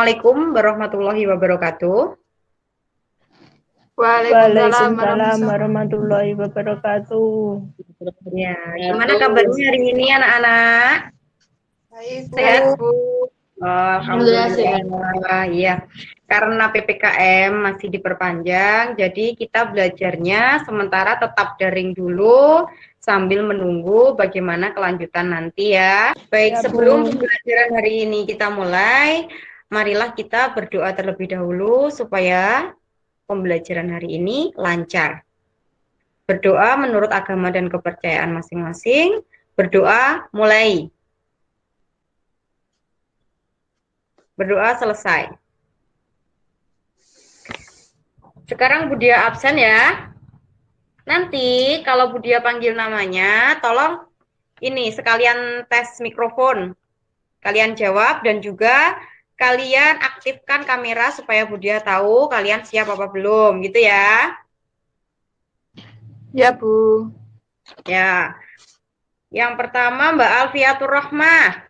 Assalamualaikum warahmatullahi wabarakatuh. Waalaikumsalam warahmatullahi wabarakatuh. Ya, gimana kabarnya hari ini anak-anak? Baik, Bu. Sehat, Bu? Alhamdulillah sehat. Alhamdulillah. Iya. Karena PPKM masih diperpanjang, jadi kita belajarnya sementara tetap daring dulu sambil menunggu bagaimana kelanjutan nanti ya. Baik, Ya, Bu. sebelum pembelajaran hari ini kita mulai, marilah kita berdoa terlebih dahulu supaya pembelajaran hari ini lancar. Berdoa menurut agama dan kepercayaan masing-masing. Berdoa mulai. Berdoa selesai. Sekarang Budia absen ya. Nanti kalau Budia panggil namanya, tolong ini sekalian tes mikrofon. Kalian jawab dan juga kalian aktifkan kamera supaya Budia tahu kalian siap apa belum gitu ya. Ya, Bu. Ya. Yang pertama Mbak Alfiatur Rahmah.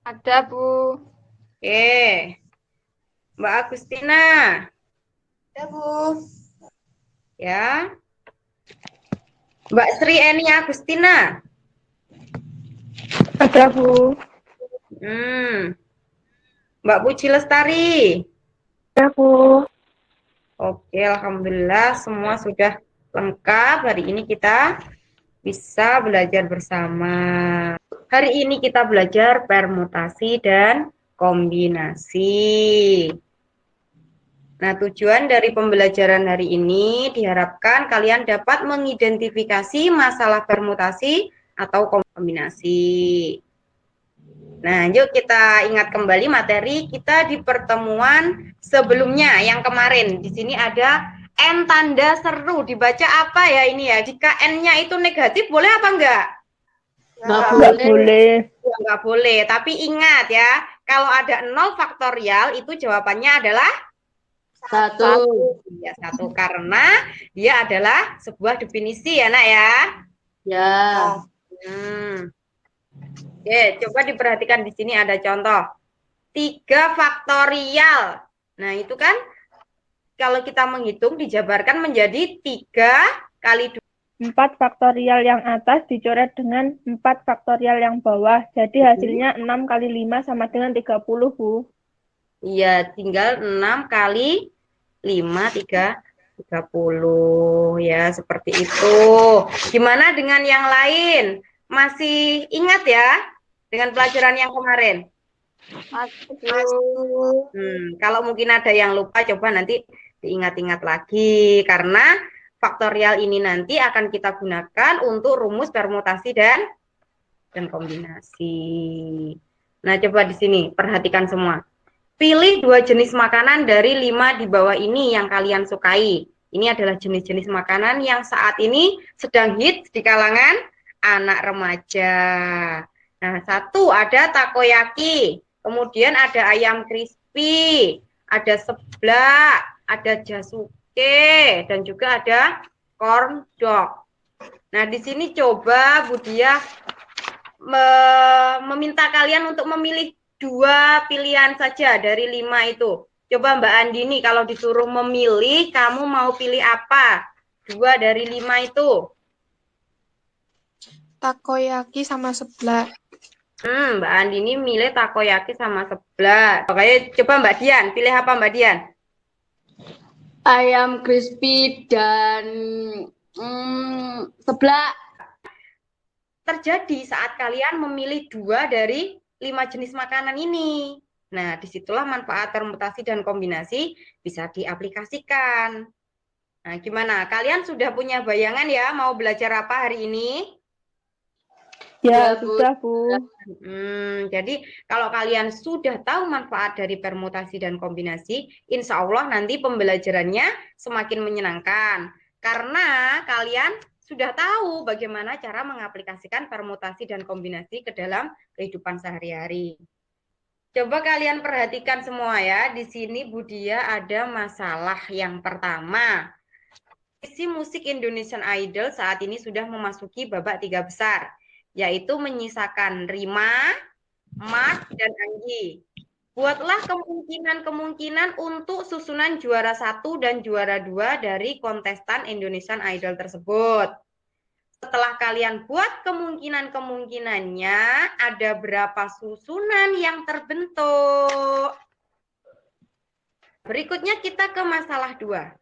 Ada, Bu. Oke. Mbak Agustina. Ya, Bu. Ya. Mbak Sri Eni Agustina. Ada, Bu. Mbak Puji Lestari. Ada, Bu. Oke, alhamdulillah semua sudah lengkap. Hari ini kita bisa belajar bersama. Hari ini kita belajar permutasi dan kombinasi. Nah, tujuan dari pembelajaran hari ini diharapkan kalian dapat mengidentifikasi masalah permutasi atau kombinasi. Nah, yuk kita ingat kembali materi kita di pertemuan sebelumnya yang kemarin. Di sini ada N tanda seru. Dibaca apa ya ini ya? Jika N-nya itu negatif, boleh apa enggak? Nggak boleh. Ya, enggak boleh. Tapi ingat ya, kalau ada 0 faktorial, itu jawabannya adalah 1. Ya, 1. Karena dia adalah sebuah definisi ya, nak ya. Ya. Oke, coba diperhatikan di sini ada contoh. 3 faktorial. Nah, itu kan kalau kita menghitung dijabarkan menjadi 3 kali 2. 4 faktorial yang atas dicoret dengan 4 faktorial yang bawah. Jadi hasilnya 6 kali 5 sama dengan 30, Bu. Iya, tinggal 6 kali 5, 30. Ya, seperti itu. Gimana dengan yang lain? Masih ingat ya dengan pelajaran yang kemarin? Kalau mungkin ada yang lupa, coba nanti diingat-ingat lagi. Karena faktorial ini nanti akan kita gunakan untuk rumus permutasi dan kombinasi. Nah, coba di sini perhatikan semua. Pilih 2 jenis makanan dari 5 di bawah ini yang kalian sukai. Ini adalah jenis-jenis makanan yang saat ini sedang hits di kalangan anak remaja. Nah, 1 ada takoyaki, kemudian ada ayam crispy, ada seblak, ada jasuke, dan juga ada corn dog. Nah, di sini coba Budia meminta kalian untuk memilih 2 pilihan saja dari 5 itu. Coba Mbak Andini, kalau disuruh memilih, kamu mau pilih apa? 2 dari 5 itu. Takoyaki sama seblak. Mbak Andini milih takoyaki sama seblak. Oke, coba Mbak Dian, pilih apa Mbak Dian? Ayam crispy dan seblak. Terjadi saat kalian memilih 2 dari 5 jenis makanan ini. Nah, disitulah manfaat permutasi dan kombinasi bisa diaplikasikan. Nah, gimana? Kalian sudah punya bayangan ya mau belajar apa hari ini? Ya, sudah, Bu. Jadi kalau kalian sudah tahu manfaat dari permutasi dan kombinasi, insya Allah nanti pembelajarannya semakin menyenangkan. Karena kalian sudah tahu bagaimana cara mengaplikasikan permutasi dan kombinasi ke dalam kehidupan sehari-hari. Coba kalian perhatikan semua ya. Di sini Budia ada masalah yang pertama. Kompetisi musik Indonesian Idol saat ini sudah memasuki babak 3 besar, yaitu menyisakan Rima, Mark, dan Anggi. Buatlah kemungkinan-kemungkinan untuk susunan juara 1 dan juara 2 dari kontestan Indonesian Idol tersebut. Setelah kalian buat kemungkinan-kemungkinannya, ada berapa susunan yang terbentuk? Berikutnya kita ke masalah 2.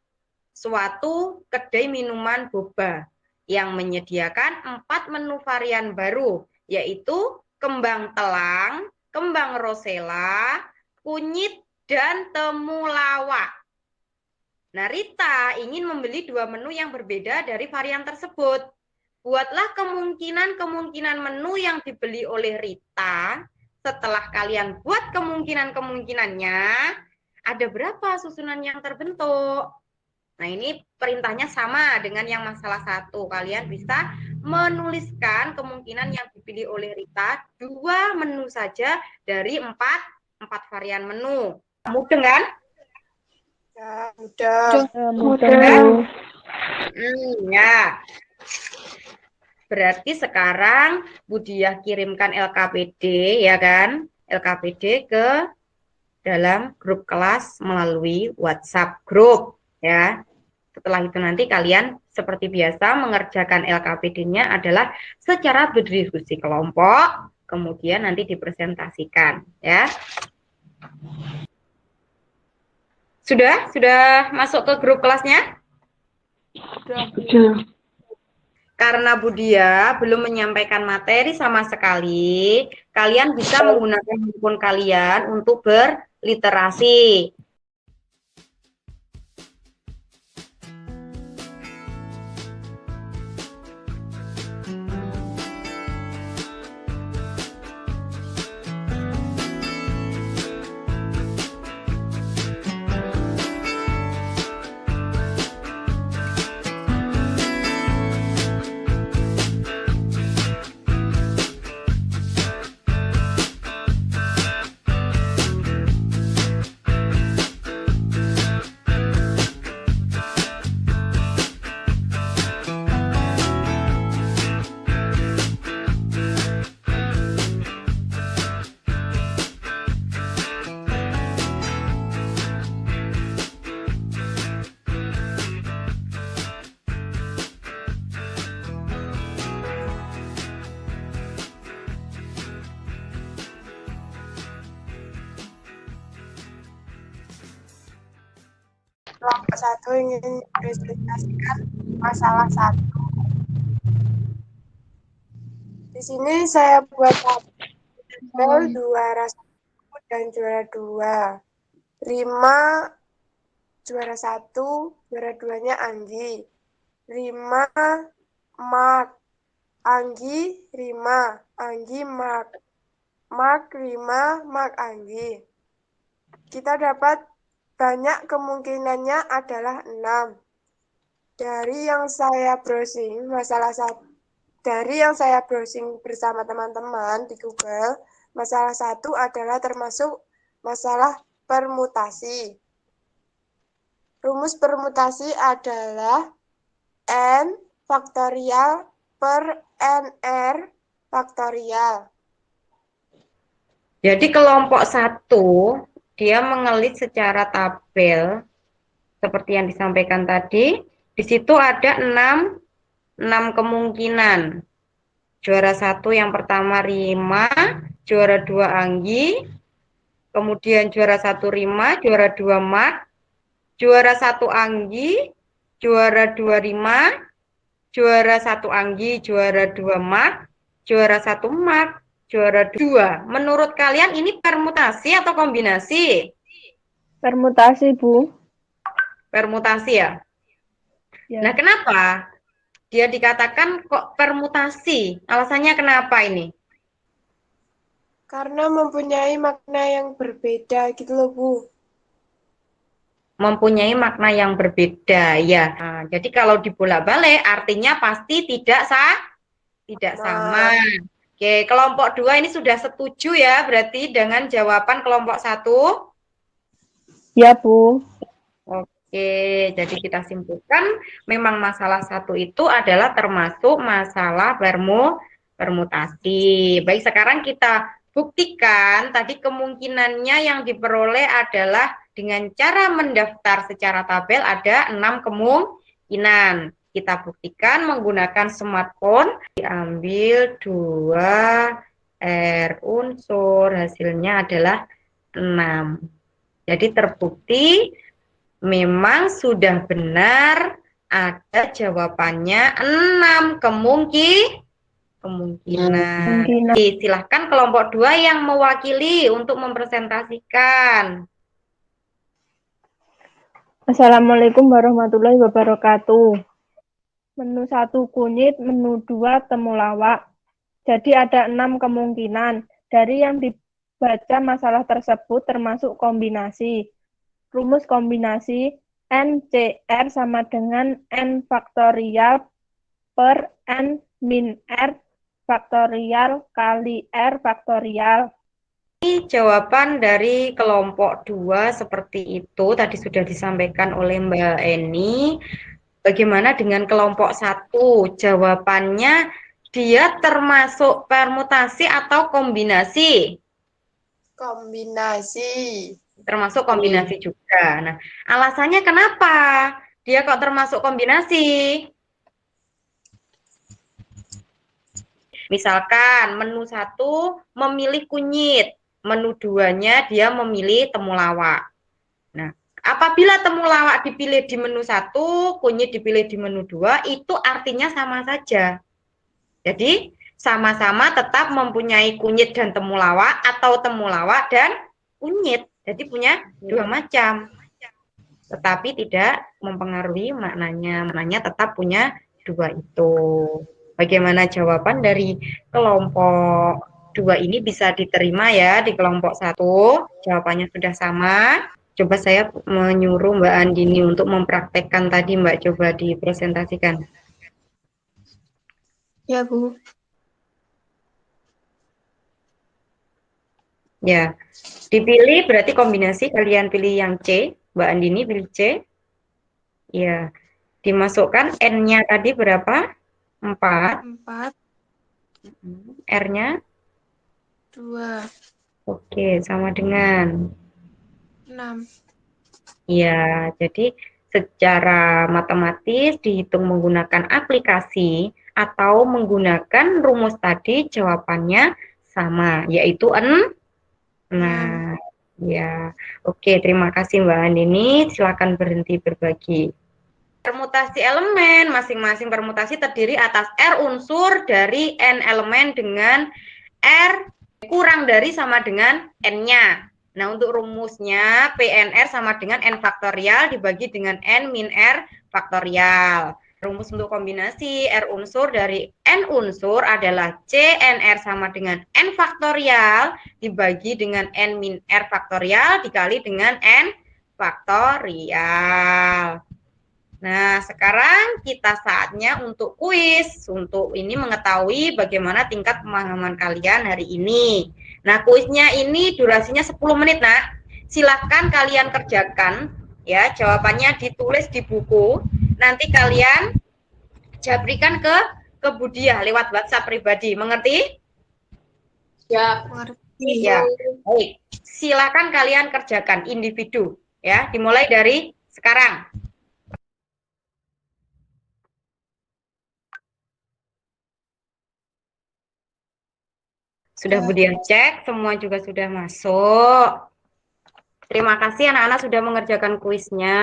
Suatu kedai minuman boba yang menyediakan 4 menu varian baru, yaitu kembang telang, kembang rosella, kunyit, dan temulawak. Nah, Rita ingin membeli 2 menu yang berbeda dari varian tersebut. Buatlah kemungkinan-kemungkinan menu yang dibeli oleh Rita. Setelah kalian buat kemungkinan-kemungkinannya, ada berapa susunan yang terbentuk? Nah, ini perintahnya sama dengan yang masalah 1. Kalian bisa menuliskan kemungkinan yang dipilih oleh Rita 2 menu saja dari 4 varian menu. Mudah kan? Ya, mudah. Mudah. Ya. Berarti sekarang Budiah kirimkan LKPD, ya kan? LKPD ke dalam grup kelas melalui WhatsApp grup, ya. Setelah itu nanti kalian seperti biasa mengerjakan LKPD-nya adalah secara berdiskusi kelompok, kemudian nanti dipresentasikan, ya. Sudah masuk ke grup kelasnya? Sudah. Karena Budia belum menyampaikan materi sama sekali, kalian bisa menggunakan handphone kalian untuk berliterasi. Kelompok 1 ingin presentasikan masalah 1. Di sini saya buat tabel juara 1 dan juara 2. 5 juara 1, juara 2-nya Anggi. 5 Mark. Anggi 5, Anggi Mark. Mark 5, Mark Anggi. Kita dapat banyak kemungkinannya adalah 6. Dari yang saya browsing bersama teman-teman di Google, masalah 1 adalah termasuk masalah permutasi. Rumus permutasi adalah N faktorial per NR faktorial. Jadi kelompok 1 dia mengelit secara tabel seperti yang disampaikan tadi. Di situ ada 6 kemungkinan. Juara 1 yang pertama Rima, juara 2 Anggi, kemudian juara 1 Rima, juara 2 Mark, juara 1 Anggi, juara 2 Rima, juara 1 Anggi, juara 2 Mark, juara 1 Mark, juara 2. Menurut kalian ini permutasi atau kombinasi? Permutasi, Bu. Permutasi ya? Ya. Nah, kenapa dia dikatakan kok permutasi? Alasannya kenapa ini? Karena mempunyai makna yang berbeda gitu loh, Bu. Mempunyai makna yang berbeda, ya. Nah, jadi kalau dibolak-balik artinya pasti tidak sama. Oke, kelompok 2 ini sudah setuju ya berarti dengan jawaban kelompok 1? Ya, Bu. Oke, jadi kita simpulkan memang masalah 1 itu adalah termasuk masalah permutasi. Baik, sekarang kita buktikan tadi kemungkinannya yang diperoleh adalah dengan cara mendaftar secara tabel ada 6 kemungkinan. Kita buktikan menggunakan smartphone, diambil 2 R unsur, hasilnya adalah 6. Jadi terbukti memang sudah benar ada jawabannya 6 kemungkinan. Kemungkinan. Oke, silahkan kelompok 2 yang mewakili untuk mempresentasikan. Assalamualaikum warahmatullahi wabarakatuh. Menu 1 kunyit, menu 2 temulawak. Jadi ada 6 kemungkinan. Dari yang dibaca masalah tersebut termasuk kombinasi. Rumus kombinasi NCR sama dengan N faktorial per N min R faktorial kali R faktorial. Ini jawaban dari kelompok 2 seperti itu tadi sudah disampaikan oleh Mbak Eni. Bagaimana dengan kelompok 1? Jawabannya dia termasuk permutasi atau kombinasi? Kombinasi. Termasuk kombinasi juga. Nah, alasannya kenapa dia kok termasuk kombinasi? Misalkan menu 1 memilih kunyit, menu 2-nya dia memilih temulawak. Nah, apabila temulawak dipilih di menu 1, kunyit dipilih di menu 2, itu artinya sama saja. Jadi, sama-sama tetap mempunyai kunyit dan temulawak atau temulawak dan kunyit. Jadi punya 2 macam. Tetapi tidak mempengaruhi maknanya. Maknanya tetap punya 2 itu. Bagaimana jawaban dari kelompok 2 ini bisa diterima ya di kelompok 1? Jawabannya sudah sama. Coba saya menyuruh Mbak Andini untuk mempraktekkan tadi, Mbak, coba dipresentasikan. Ya, Bu. Ya, dipilih berarti kombinasi, kalian pilih yang C, Mbak Andini pilih C. Ya, dimasukkan N-nya tadi berapa? 4. 4, R-nya? 2, Oke, sama dengan 6. ya, jadi secara matematis dihitung menggunakan aplikasi atau menggunakan rumus tadi jawabannya sama, yaitu 6. Nah, ya. Oke, terima kasih Mbak Andini. Silakan berhenti berbagi. Permutasi elemen, masing-masing permutasi terdiri atas R unsur dari N elemen dengan R kurang dari sama dengan N-nya. Nah, untuk rumusnya PNR sama dengan N faktorial dibagi dengan N min R faktorial. Rumus untuk kombinasi R unsur dari N unsur adalah CNR sama dengan N faktorial dibagi dengan N min R faktorial dikali dengan N faktorial. Nah, sekarang kita saatnya untuk kuis. Untuk ini mengetahui bagaimana tingkat pemahaman kalian hari ini. Nah, kuisnya ini durasinya 10 menit, Nak. Silahkan kalian kerjakan. Ya, jawabannya ditulis di buku. Nanti kalian jabrikan ke Budiah lewat WhatsApp pribadi. Mengerti? Ya, mengerti. Ya, baik. Silakan kalian kerjakan individu. Ya, dimulai dari sekarang. Sudah Budiah cek, semua juga sudah masuk. Terima kasih anak-anak sudah mengerjakan kuisnya.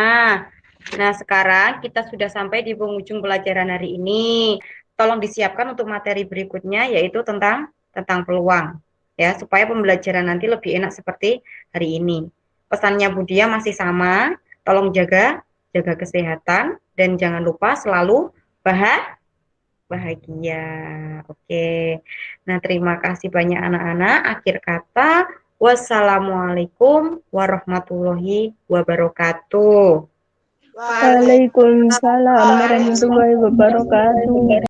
Nah, sekarang kita sudah sampai di penghujung pelajaran hari ini. Tolong disiapkan untuk materi berikutnya, yaitu tentang peluang. Ya, supaya pembelajaran nanti lebih enak seperti hari ini. Pesannya Budiah masih sama, tolong jaga kesehatan, dan jangan lupa selalu bahagia. Oke. Nah, terima kasih banyak anak-anak. Akhir kata, wassalamualaikum warahmatullahi wabarakatuh. Waalaikumsalam warahmatullahi wabarakatuh.